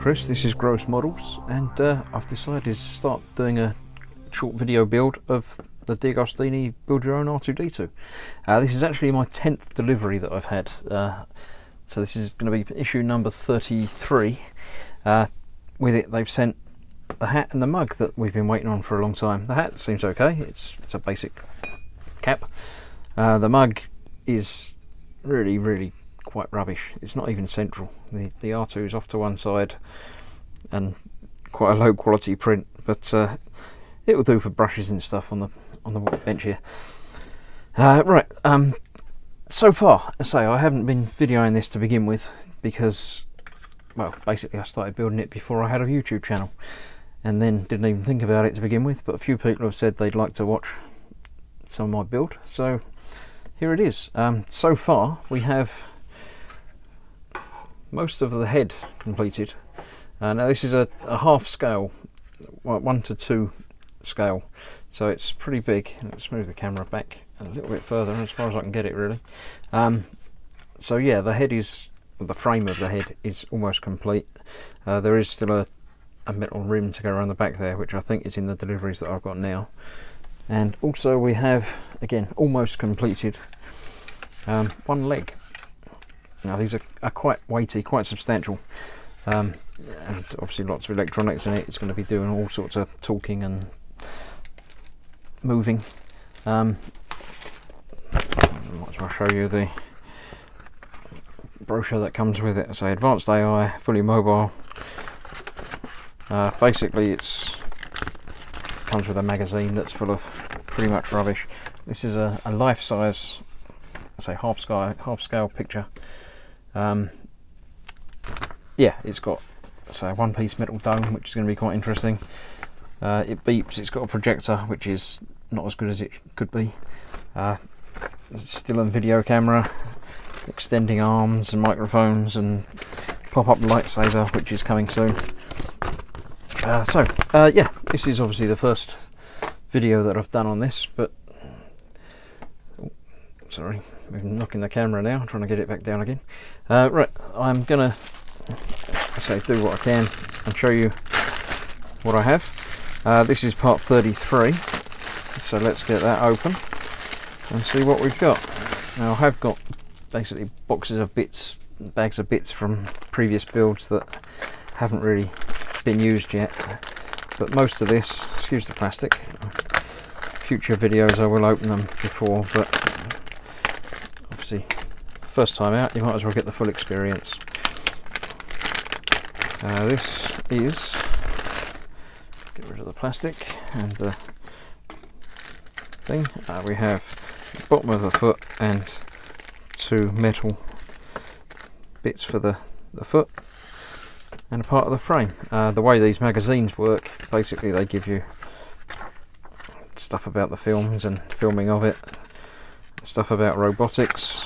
Chris, this is Gross Models, and I've decided to start doing a short video build of the DeAgostini Build Your Own R2-D2. This is actually my 10th delivery that I've had, so this is going to be issue number 33. With it they've sent the hat and the mug that we've been waiting on for a long time. The hat seems okay, it's a basic cap. The mug is really quite rubbish. It's not even central. The R2 is off to one side and quite a low quality print, but it will do for brushes and stuff on the bench here. Right, so far, I say I haven't been videoing this to begin with because, well, basically I started building it before I had a YouTube channel and then didn't even think about it to begin with, but a few people have said they'd like to watch some of my build, so here it is. So far we have most of the head completed. Now this is a half scale, 1:2 scale, so it's pretty big. Let's move the camera back a little bit further as far as I can get it, really. So yeah, the head is, the frame of the head is almost complete. There is still a metal rim to go around the back there, which I think is in the deliveries that I've got now. And also we have, again, almost completed one leg. Now these are quite weighty, quite substantial, and obviously lots of electronics in it. It's going to be doing all sorts of talking and moving. Might as well show you the brochure that comes with it. So advanced AI, fully mobile. Basically it comes with a magazine that's full of pretty much rubbish. This is a life-size, say half scale picture. Yeah, it's got, say, a one-piece metal dome, which is going to be quite interesting. It beeps. It's got a projector, which is not as good as it could be. Still a video camera, extending arms and microphones, and pop-up lightsaber, which is coming soon. Yeah, this is obviously the first video that I've done on this, but sorry, I'm knocking the camera now. I'm trying to get it back down again. Right, I'm gonna do what I can and show you what I have. This is part 33, so let's get that open and see what we've got. Now I have got basically boxes of bits, bags of bits from previous builds that haven't really been used yet, but most of this, excuse the plastic, future videos I will open them before, but obviously first time out you might as well get the full experience. This is, get rid of the plastic and the thing. We have the bottom of the foot and two metal bits for the foot and a part of the frame. The way these magazines work, basically they give you stuff about the films and filming of it, stuff about robotics,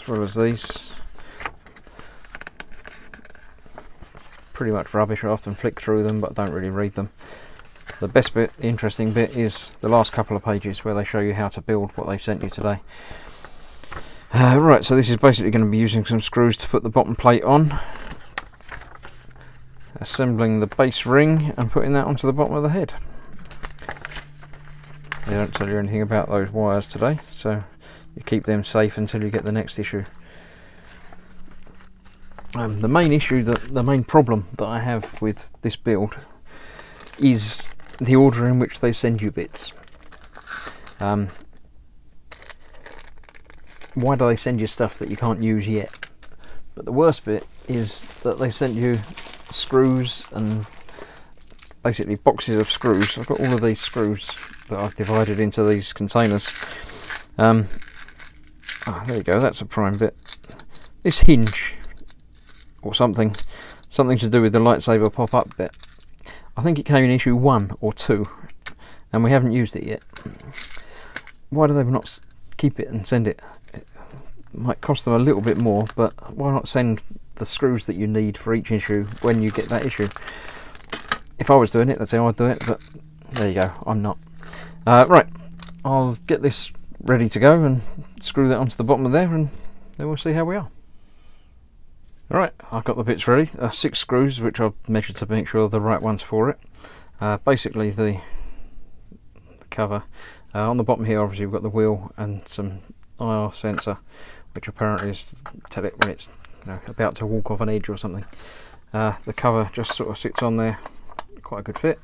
as well as these. Pretty much rubbish. I often flick through them but don't really read them. The best bit, the interesting bit, is the last couple of pages where they show you how to build what they've sent you today. Right, so this is basically going to be using some screws to put the bottom plate on, assembling the base ring and putting that onto the bottom of the head. They don't tell you anything about those wires today, so you keep them safe until you get the next issue. The main issue, the main problem that I have with this build is the order in which they send you bits. Why do they send you stuff that you can't use yet? But the worst bit is that they sent you screws and basically boxes of screws. I've got all of these screws that I've divided into these containers. There you go, that's a prime bit. This hinge, or something to do with the lightsaber pop-up bit, I think it came in issue 1 or 2 and we haven't used it yet. Why do they not keep it and send it? It might cost them a little bit more, but why not send the screws that you need for each issue when you get that issue? If I was doing it, that's how I'd do it, but there you go, I'm not. Right, I'll get this ready to go and screw that onto the bottom of there, and then we'll see how we are. Alright, I've got the bits ready. 6 screws which I've measured to make sure they're the right ones for it. Basically the cover. On the bottom here obviously we've got the wheel and some IR sensor, which apparently is to tell it when it's about to walk off an edge or something. The cover just sort of sits on there, quite a good fit,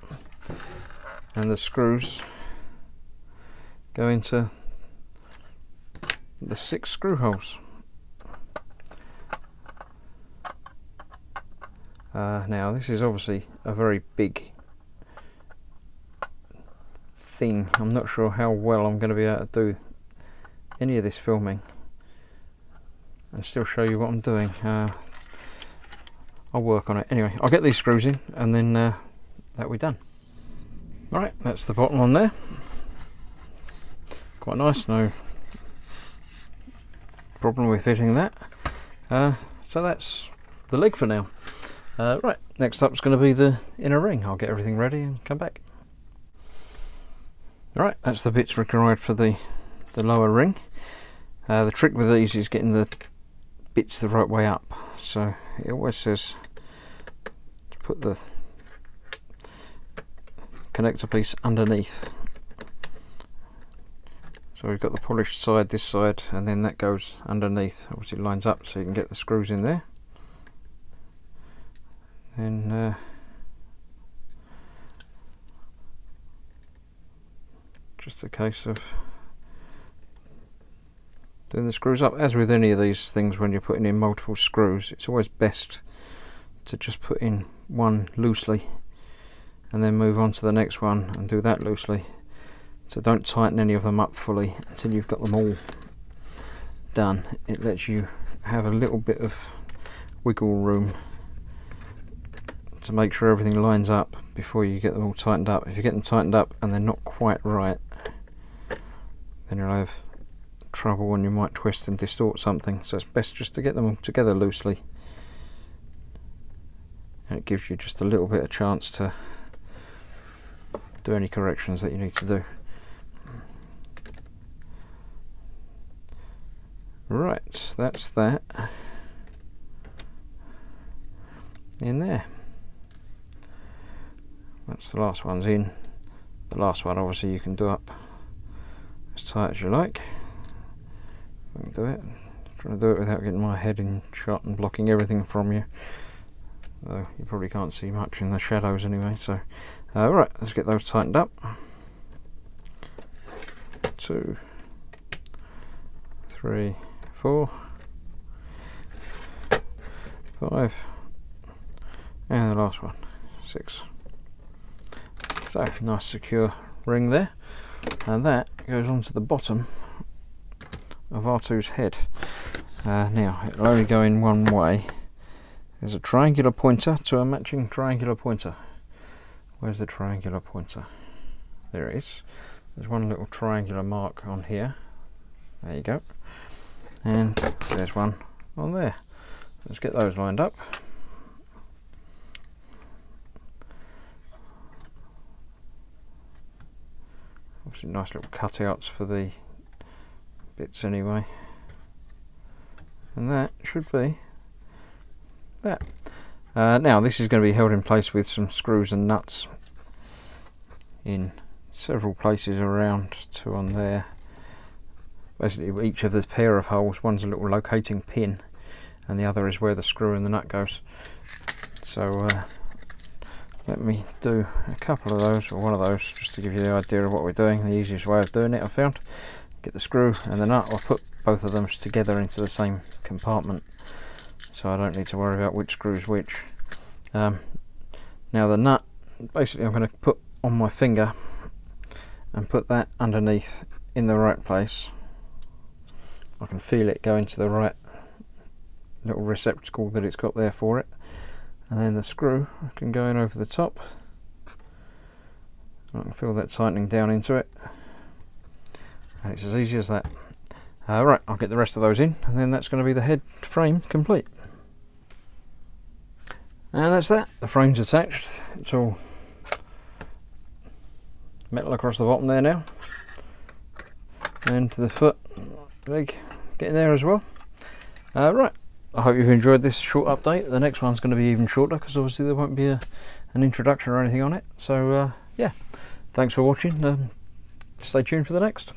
and the screws go into the 6 screw holes. Now this is obviously a very big thing. I'm not sure how well I'm going to be able to do any of this filming and still show you what I'm doing. I'll work on it. Anyway, I'll get these screws in and then that'll be done. Right, that's the bottom one there. Quite nice, no problem with fitting that. So that's the leg for now. Right, next up is going to be the inner ring. I'll get everything ready and come back. Right, that's the bits required for the lower ring. The trick with these is getting the bits the right way up. So it always says to put the connector piece underneath. So we've got the polished side this side, and then that goes underneath. Obviously it lines up so you can get the screws in there. And just a case of doing the screws up. As with any of these things, when you're putting in multiple screws, it's always best to just put in one loosely and then move on to the next one and do that loosely. So don't tighten any of them up fully until you've got them all done. It lets you have a little bit of wiggle room to make sure everything lines up before you get them all tightened up. If you get them tightened up and they're not quite right, then you'll have trouble when you might twist and distort something. So it's best just to get them all together loosely, and it gives you just a little bit of chance to do any corrections that you need to do. Right, that's that in there. That's the last one's in. The last one obviously you can do up as tight as you like. I can do it. I'm trying to do it without getting my head in shot and blocking everything from you. Though you probably can't see much in the shadows anyway. So, right, let's get those tightened up. 2, 3, 4, 5, and the last one, 6. So nice secure ring there, and that goes onto the bottom of R2's head. Now it'll only go in one way. There's a triangular pointer to a matching triangular pointer. Where's the triangular pointer? There it is. There's one little triangular mark on here. There you go. And there's one on there. Let's get those lined up. Obviously nice little cutouts for the bits anyway. And that should be that. Now this is going to be held in place with some screws and nuts in several places around, 2 on there. Basically each of the pair of holes, one's a little locating pin and the other is where the screw and the nut goes. So let me do a couple of those, or one of those, just to give you the idea of what we're doing. The easiest way of doing it, I've found. Get the screw and the nut. I'll put both of them together into the same compartment, so I don't need to worry about which screw's which. Now the nut, basically I'm going to put on my finger and put that underneath in the right place. I can feel it go into the right little receptacle that it's got there for it. And then the screw can go in over the top. I can feel that tightening down into it. And it's as easy as that. Right, I'll get the rest of those in, and then that's going to be the head frame complete. And that's that. The frame's attached. It's all metal across the bottom there now. And the foot, leg, getting there as well. Right, I hope you've enjoyed this short update. The next one's going to be even shorter because obviously there won't be an introduction or anything on it. So yeah, thanks for watching. Stay tuned for the next.